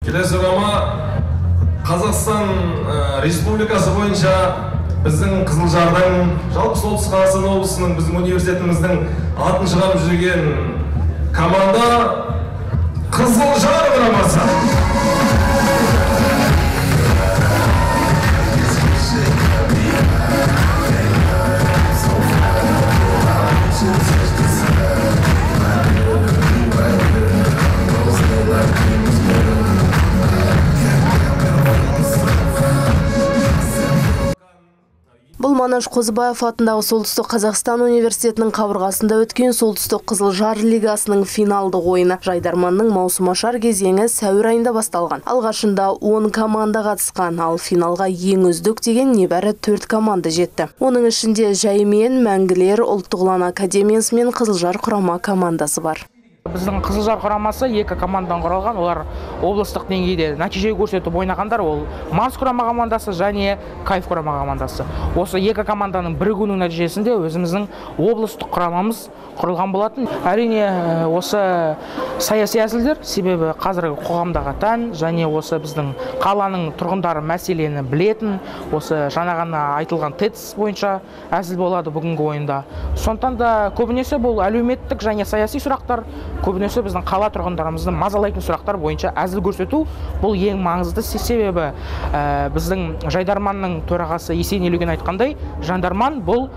Келесі жоба Қазақстан Республикасы бойынша біздің Қызылжардың, жалпы Солтүстік Қазақстан облысының, біздің университетіміздің атын шығарып жүрген команда Қызылжар құрамасы. Бұл Манаш Қозыбаев атындағы Солтүстік Қазақстан университетінің қабырғасында өткен Солтүстік Қызылжар лигасының финалдық ойыны. Жайдарманның маусымашар кезеңі сәуір айында басталған. Алғашында 10 команда қатысқан, ал финалға ең үздік деген небәрі 4 команда жетті. Оның ішінде Жаймен, Мәңгілер, Ұлттық ұлан академиясы мен Қызылжар құрама командасы бар. Біздің Қызылжар құрамасы 2 командадан құралған. Олар облыстық деңгейде нәтиже көрсетіп ойнағандар. Ол Марс құрама командасы және Кайф құрама командасы. Осы 2 команданың бірігуінің нәтижесінде өзіміздің облыстық құрамамыз құрылған болатын. Әрине осы саяси әзілдер, себебі қазіргі қоғамдағы тән және осы біздің қаланың тұрғындары мәселені білетін, осы жаңа ғана айтылған ТЭЦ бойынша әзіл болады бүгінгі ойында. Сондықтан да көбінесе бұл әлеуметтік және саяси сұрақтар, көбінесе біздің қала тұрғындарымызды мазалайтын сұрақтар бойынша әзіл көрсету бұл ең маңызды, себебі біздің Жайдарманның төрағасы Есенелеген айтқандай, Жайдарман бұл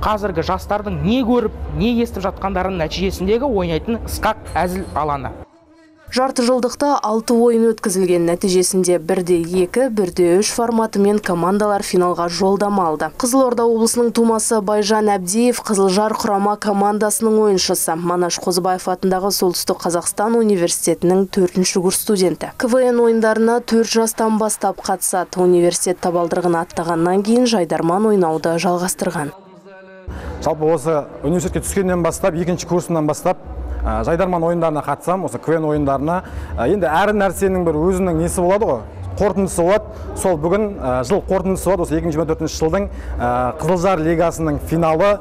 қазіргі жастардың не көріп, не естіп жатқандарын нәтижесіндегі ойнайтын ысқақ әзіл алаңы. Жарты жылдықта 6 ойын өткізілген, нәтижесінде 1-2, 1-3 форматымен командалар финалға жолдама алды. Қызылорда облысының тумасы Байжан Әбдиев Қызылжар құрама командасының ойыншысы, Манаш Қозыбаев атындағы Солтүстік Қазақстан университетінің 4-ші курс студенті. КВН ойындарына 4 жастан бастап қатысады. Университет табалдырығын аттағаннан кейін Жайдарман ойнауды жалғастырған. Жалпы осы университетке түскеннен бастап, 2-ші курсымнан бастап Жайдарман ойындарына қатысам, осы КВН ойындарына. Енді әр нәрсенің бір өзінің несі болады ғой, қорытындысы болады. Сол бүгін жыл қорытындысы болады. Осы 2024 жылдың Қызылжар лигасының финалы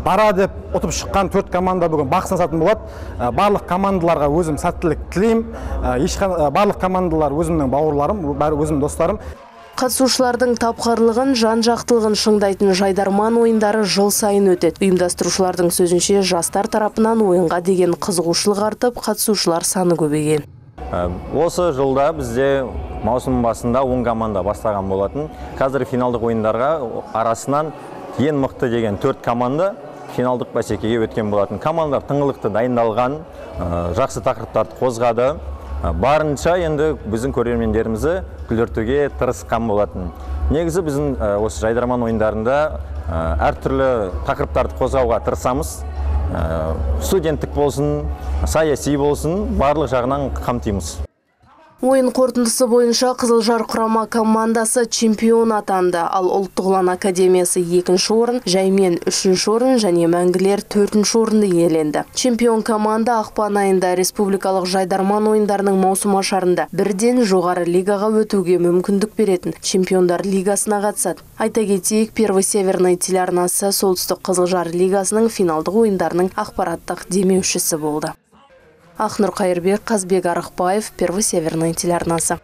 бара деп ұтып шыққан 4 команда бүгін бақ сынасатын болады. Барлық командаларға өзім сәттілік тілеймін. Барлық командалар өзімнің бауырларым, бәрі өзімнің достарым. Қатысушылардың тапқырлығын, жан-жақтылығын шыңдайтын Жайдарман ойындары жыл сайын өтеді. Ұйымдастырушылардың сөзінше, жастар тарапынан ойынға деген қызығушылық артып, қатысушылар саны көбейген. Осы жылда бізде маусым басында 10 команда бастаған болатын. Қазір финалдық ойындарға арасынан ең мықты деген 4 команда финалдық бәсекеге өткен болатын. Командар тыңғылықты дайындалған, жақсы тақырыптарды қозғады. Барынша енді біздің көрермендерімізді күлдіртуге тырысқан болатын. Негізі біздің осы Жайдарман ойындарында әртүрлі тақырыптарды қозғауға тырысамыз. Студенттік болсын, саяси болсын, барлық жағынан қамтимыз. Ойын қорытындысы бойынша Қызылжар құрама командасы чемпион атанды, ал Ұлттық ұлан академиясы 2-ші орын, Жаймен 3-ші орын және Мәңгілер 4-ші орынды иеленді. Чемпион команда ақпан айында республикалық Жайдарман ойындарының маусымашарында бірден жоғары лигаға өтуге мүмкіндік беретін Чемпиондар лигасына қатысады. Айта кетейік, Первый Северный телеарнасы Солтүстік Қызылжар лигасының финалдық ойындарының ақпараттық демеушісі болды. Ақнұр Қайырбек, Қазбек Арықбаев, Первый Северный телеарнасы.